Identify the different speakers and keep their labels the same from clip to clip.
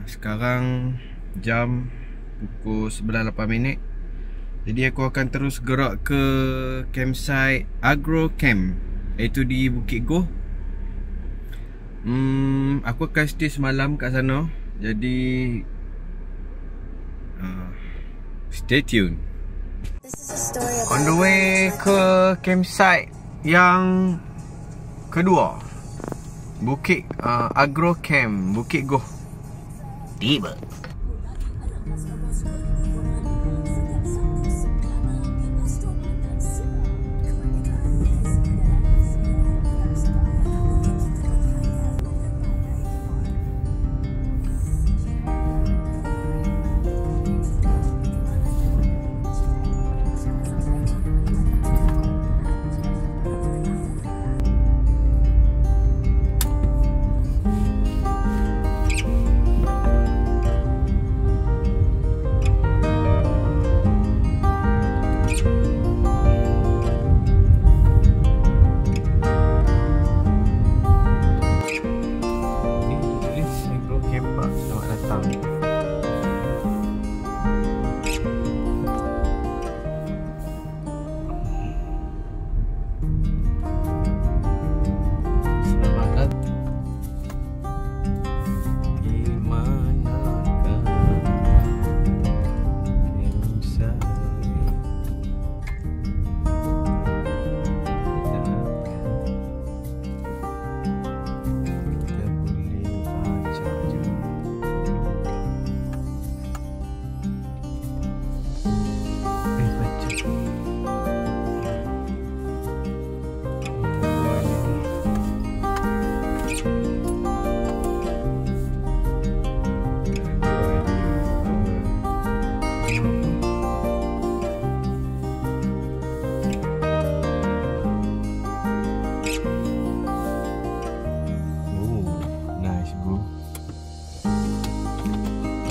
Speaker 1: Sekarang jam pukul 11.08. Jadi aku akan terus gerak ke campsite Agro Camp, iaitu di Bukit Goh. Aku akan stay semalam kat sana. Jadi stay tune. On the way ke campsite yang kedua, Bukit Agro Camp, Bukit Goh. Tiba.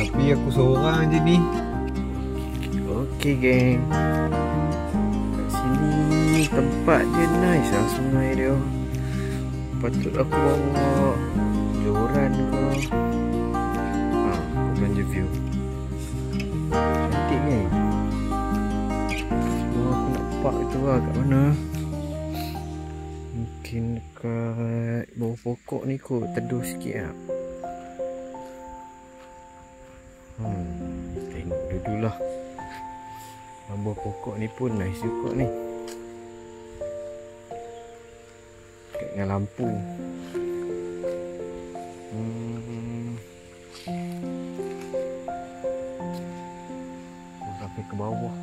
Speaker 1: Tapi aku seorang je ni. Okey geng, kat sini tempat je nice lah sungai dia. Patut aku bawa joran ke. Aku belanja view. Cantik geng. Semua aku nak park tu lah kat mana. Mungkin dekat bawah pokok ni kot, teduh sikit lah. Tengok dulu lah. Bawah pokok ni pun nice juga ni. Dekat dengan lampu. Sampai ke bawah.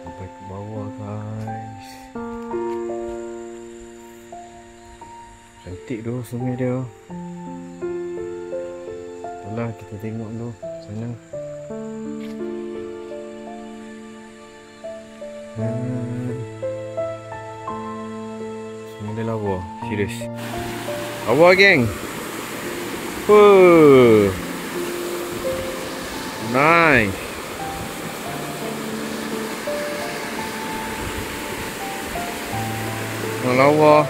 Speaker 1: Sampai ke bawah guys. Cantik tu sungai dia. Itulah kita tengok dulu sana. Sungai dia lawa. Serius. Lawa geng. Nice. Lawa.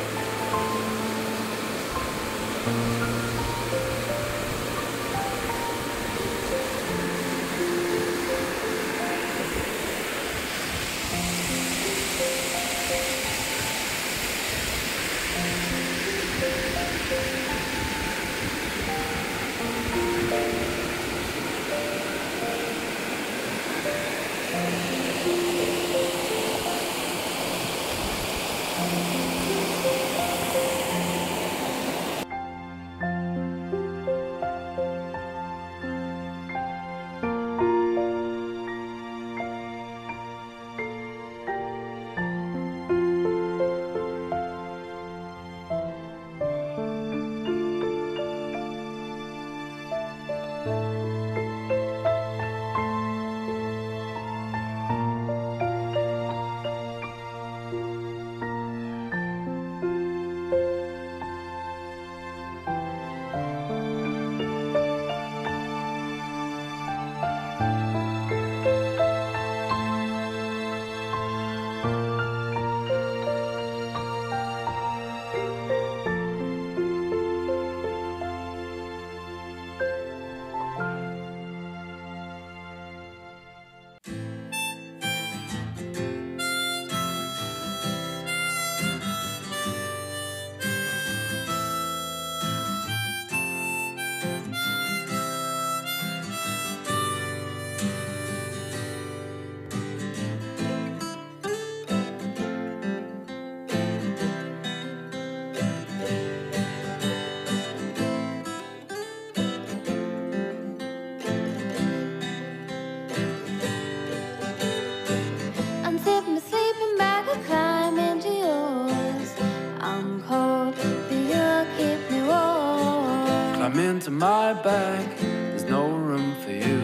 Speaker 2: Come into my bag, there's no room for you,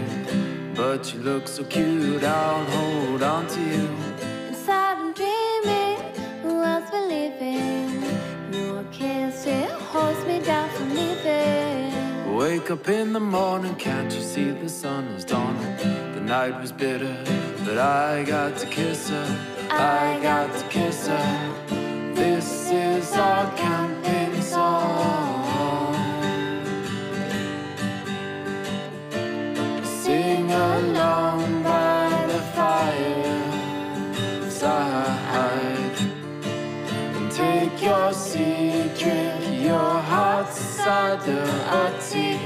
Speaker 2: but you look so cute, I'll hold on to you.
Speaker 3: Inside I'm dreaming, who else believing? Your kiss, it holds me down from leaving.
Speaker 2: Wake up in the morning, can't you see the sun is dawning? The night was bitter, but I got to kiss her. I got to kiss her. This is our camping song. Sing along by the fireside and take your seat, drink your hot cider or tea.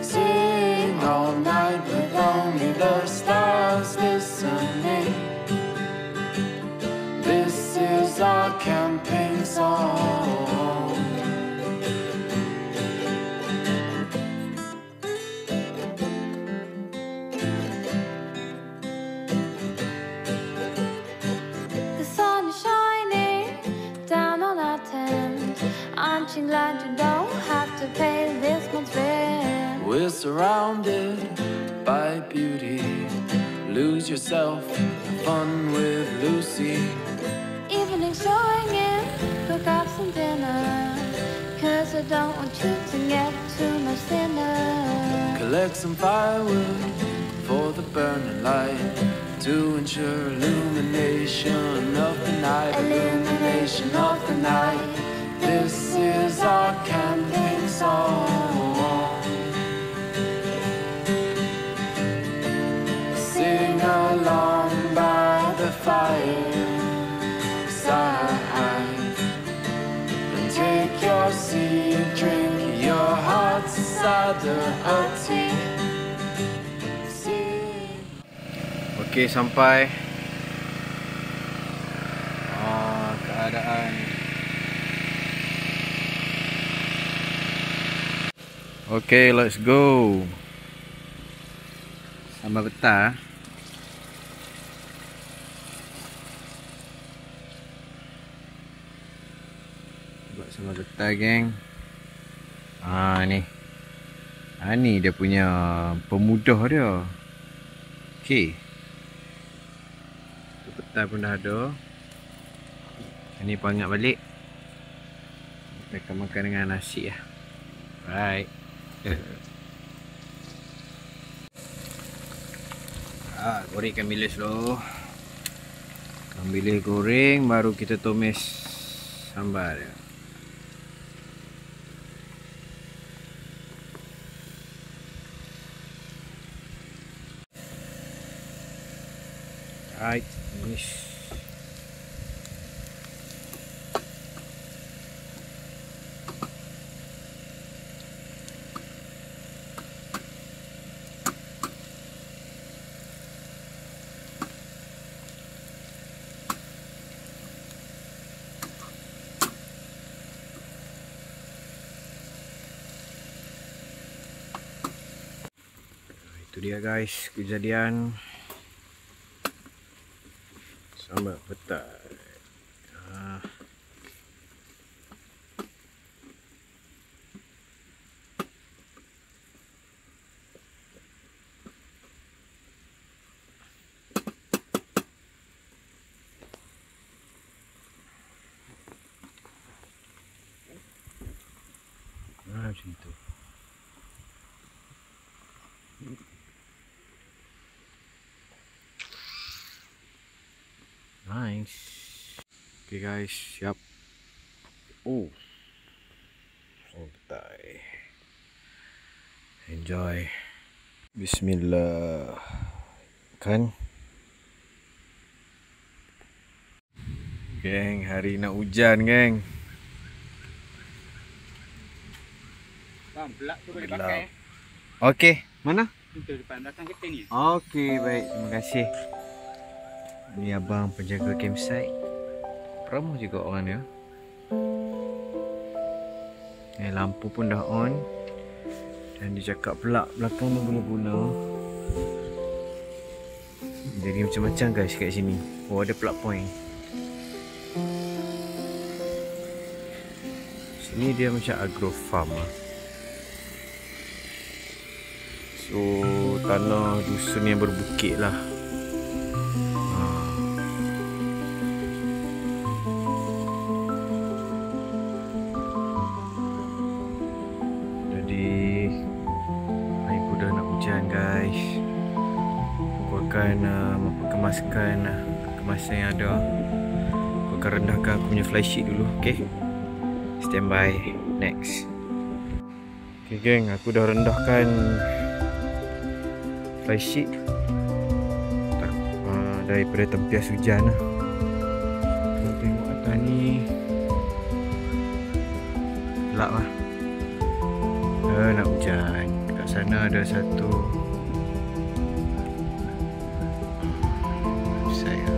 Speaker 2: Sing all night with only the stars listening. This is our camping song.
Speaker 3: The sun is shining down on our tent. Aren't you glad you don't have to pay this month's rent?
Speaker 2: We're surrounded by beauty. Lose yourself in fun with Lucy.
Speaker 3: Evening showing in, cook up some dinner, 'cause I don't want you to get too much thinner.
Speaker 2: Collect some firewood for the burning light to ensure illumination of the night. Illumination of the night. This is our camping song. Sing along by the fireside and take your seat, drink your hot cider or tea.
Speaker 1: Okey, sampai. Keadaan. Okey, let's go. Sambal betah. Buat sambal betah, geng. Ni. Ni dia punya pemudah dia. Okey. Betah pun dah ada. Ni pangat balik. Kita akan makan dengan nasi lah. Right. Gorengkan bilis dulu. Bilis goreng, baru kita tumis sambal dia. Right, finish. Itu dia guys, kejadian sambal betah. Macam tu. Nice. Okay guys, siap. Santai. Enjoy. Bismillah. Kan? Geng, hari nak hujan, geng.
Speaker 4: Bang, pelak tu boleh pakai.
Speaker 1: Okey, mana?
Speaker 4: Itu depan belakang kita ni.
Speaker 1: Okey, baik. Terima kasih. Ni abang penjaga campsite. Ramah juga orang dia. Lampu pun dah on. Dan dia cakap pelak belakang ni boleh guna. Jadi macam-macam guys kat sini. Ada plug point. Sini dia macam agro farm lah. So tanah dusun yang berbukit lah. Jadi hari pun dah nak hujan guys. Aku akan memperkemaskan kemasan yang ada. Aku akan rendahkan aku punya fly sheet dulu. Okay, stand by. Next. Okay geng, aku dah rendahkan fly sheet daripada tempias hujan lah. Kita tengok atas ni gelap lah. Nak hujan. Kat sana ada satu saya.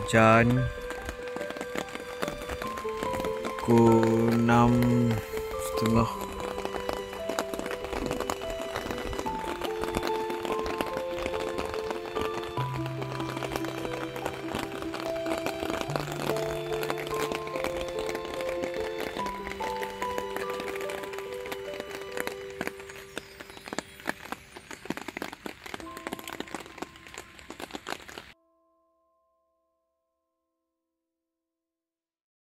Speaker 1: Hujan pukul 6.30